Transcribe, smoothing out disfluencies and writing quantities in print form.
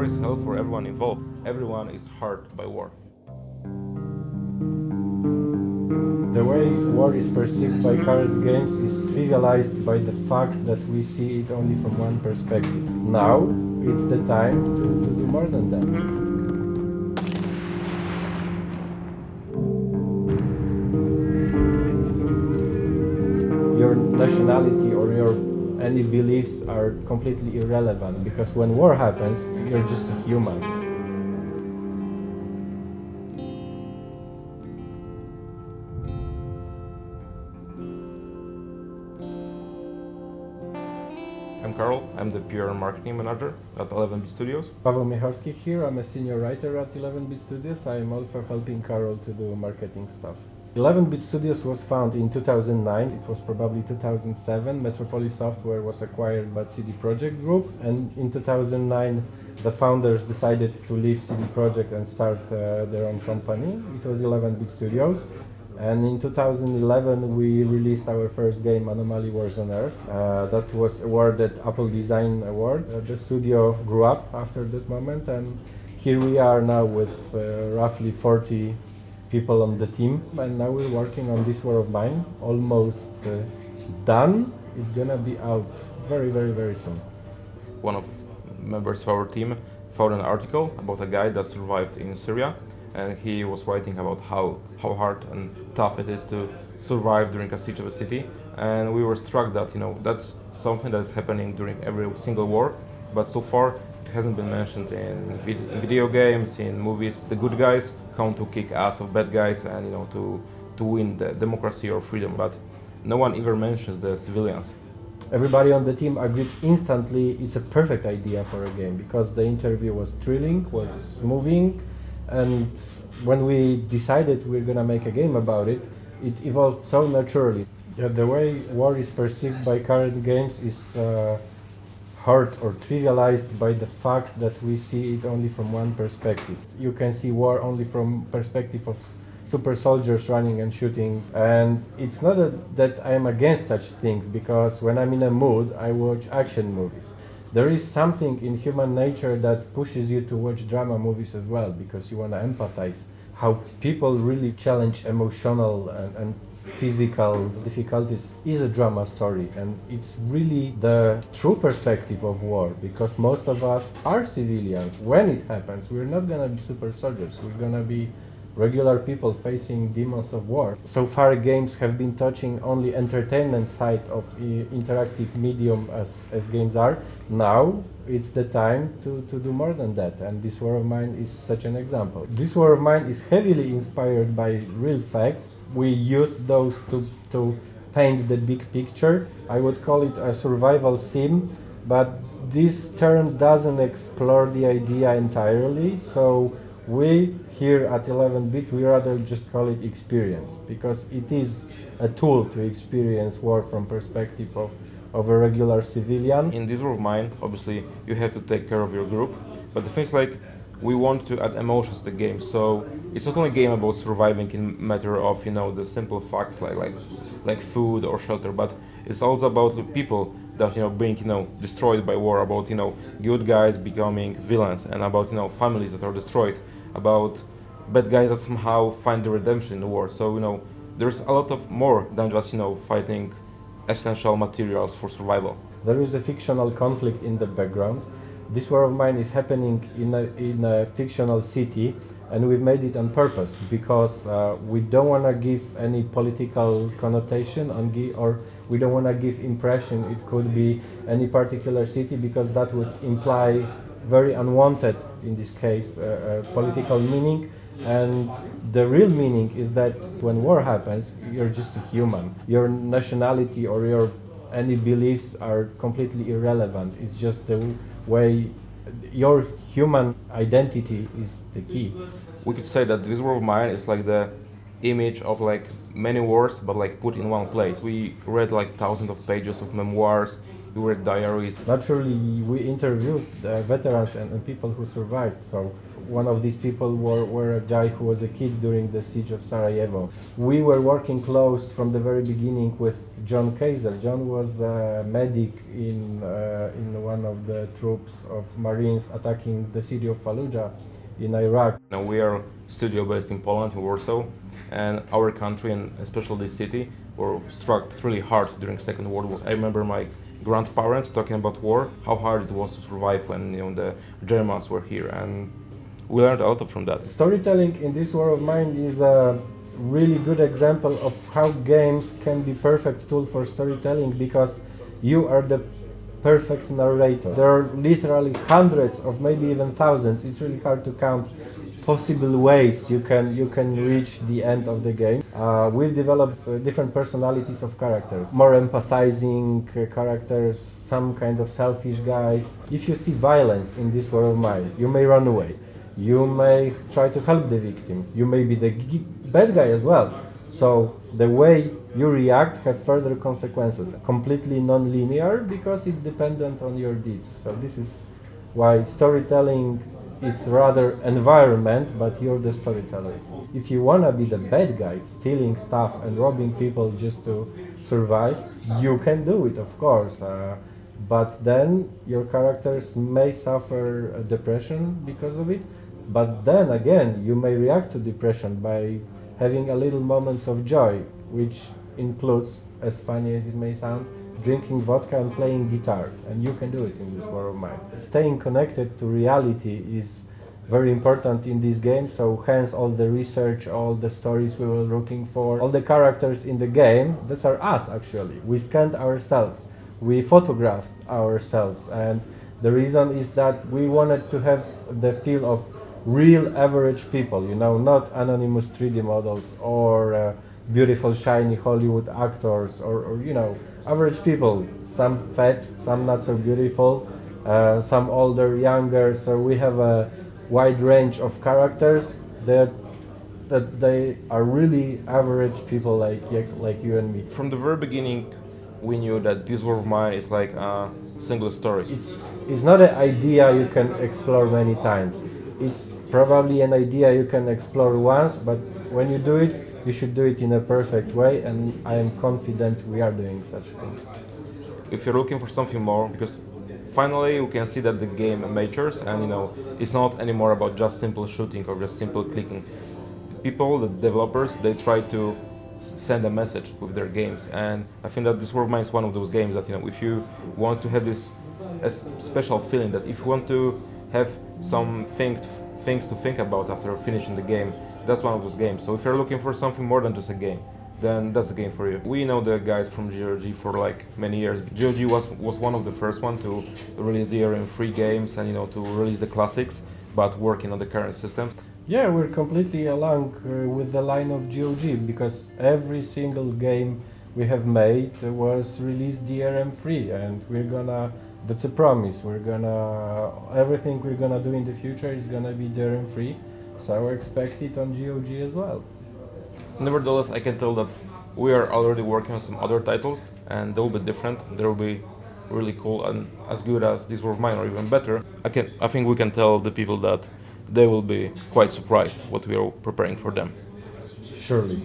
War is hell for everyone involved. Everyone is hurt by war. The way war is perceived by current games is trivialized by the fact that we see it only from one perspective. Now, it's the time to do more than that. Your nationality or your any beliefs are completely irrelevant, because when war happens, you're just a human. I'm Karol, I'm the PR and marketing manager at 11-bit Studios. Paweł Michałowski here, I'm a senior writer at 11-bit Studios. I'm also helping Karol to do marketing stuff. 11-bit Studios was founded in 2009, it was probably 2007. Metropolis Software was acquired by CD Projekt Group, and in 2009 the founders decided to leave CD Projekt and start their own company. It was 11-bit Studios. And in 2011 we released our first game, Anomaly Wars on Earth. That was awarded Apple Design Award. The studio grew up after that moment, and here we are now with roughly 40 people on the team. And now we're working on this War of Mine, almost done. It's gonna be out very soon. One of members of our team found an article about a guy that survived in Syria, and he was writing about how hard and tough it is to survive during a siege of a city. And we were struck that that's something that's happening during every single war, but so far it hasn't been mentioned in video games, in movies. The good guys come to kick ass of bad guys and to win the democracy or freedom, but no one ever mentions the civilians. Everybody on the team agreed instantly it's a perfect idea for a game, because the interview was thrilling, was moving, and when we decided we're gonna make a game about it, it evolved so naturally. The way war is perceived by current games is hurt or trivialized by the fact that we see it only from one perspective. You can see war only from perspective of super soldiers running and shooting, and it's not that I am against such things, because when I'm in a mood I watch action movies. There is something in human nature that pushes you to watch drama movies as well, because you want to empathize how people really challenge emotional and physical difficulties is a drama story, and it's really the true perspective of war, because most of us are civilians. When it happens, we're not gonna be super soldiers, we're gonna be regular people facing demons of war. So far games have been touching only entertainment side of interactive medium as games are. Now it's the time to do more than that, and this War of Mine is such an example. This War of Mine is heavily inspired by real facts. We used those to paint the big picture. I would call it a survival sim, but this term doesn't explore the idea entirely, so we here at 11-bit, we rather just call it experience, because it is a tool to experience war from perspective of a regular civilian. In this War of Mine, obviously, you have to take care of your group, but the things like we want to add emotions to the game, so it's not only a game about surviving in matter of the simple facts like food or shelter, but it's also about the people that being destroyed by war, about good guys becoming villains, and about families that are destroyed, about bad guys that somehow find the redemption in the war. So there's a lot of more than just fighting essential materials for survival. There is a fictional conflict in the background. This War of Mine is happening in a fictional city, and we've made it on purpose, because we don't want to give any political connotation or we don't want to give impression it could be any particular city, because that would imply very unwanted, in this case, political meaning. And the real meaning is that when war happens, you're just a human. Your nationality or your any beliefs are completely irrelevant. It's just the way your human identity is the key. We could say that this War of Mine is like the image of many wars, but put in one place. We read thousands of pages of memoirs, we were diaries. Naturally, we interviewed veterans and people who survived. So one of these people were a guy who was a kid during the siege of Sarajevo. We were working close from the very beginning with John Kaiser. John was a medic in one of the troops of Marines attacking the city of Fallujah in Iraq. Now we are studio based in Poland, in Warsaw, and our country and especially this city were struck really hard during Second World War. I remember my grandparents talking about war, how hard it was to survive when the Germans were here, and we learned a lot from that. Storytelling in this war of mine is a really good example of how games can be perfect tool for storytelling, because you are the perfect narrator. There are literally hundreds of maybe even thousands, it's really hard to count, possible ways you can reach the end of the game. We've developed different personalities of characters, more empathizing characters, some kind of selfish guys. If you see violence in this war of mine, you may run away. You may try to help the victim. You may be the bad guy as well. So the way you react have further consequences. Completely non-linear because it's dependent on your deeds. So this is why storytelling, it's rather environment, but you're the storyteller. If you wanna be the bad guy, stealing stuff and robbing people just to survive, you can do it, of course. But then your characters may suffer depression because of it. But then again, you may react to depression by having a little moments of joy, which includes, as funny as it may sound, drinking vodka and playing guitar, and you can do it in this war of mine. Staying connected to reality is very important in this game, so hence all the research, all the stories we were looking for, all the characters in the game, that's are us actually. We scanned ourselves, we photographed ourselves, and the reason is that we wanted to have the feel of real average people, not anonymous 3D models or beautiful shiny Hollywood actors or average people, some fat, some not so beautiful, some older, younger. So we have a wide range of characters that they are really average people like you and me. From the very beginning, we knew that this war of mine is like a single story. It's not an idea you can explore many times. It's probably an idea you can explore once, but when you do it, you should do it in a perfect way, and I am confident we are doing such a thing. If you're looking for something more, because finally you can see that the game matures, and it's not anymore about just simple shooting or just simple clicking. People, the developers, they try to send a message with their games, and I think that this War of Mine is one of those games that if you want to have this special feeling, that if you want to have some things to think about after finishing the game, that's one of those games. So if you're looking for something more than just a game, then that's the game for you. We know the guys from GOG for like many years. GOG was one of the first one to release DRM-free games and to release the classics, but working on the current system. Yeah, we're completely along with the line of GOG, because every single game we have made was released DRM-free, and that's a promise. Everything we're gonna do in the future is gonna be DRM-free, so I expect it on GOG as well. Nevertheless, I can tell that we are already working on some other titles, and they'll be different. They'll be really cool and as good as this War of Mine, or even better. I think we can tell the people that they will be quite surprised what we are preparing for them. Surely.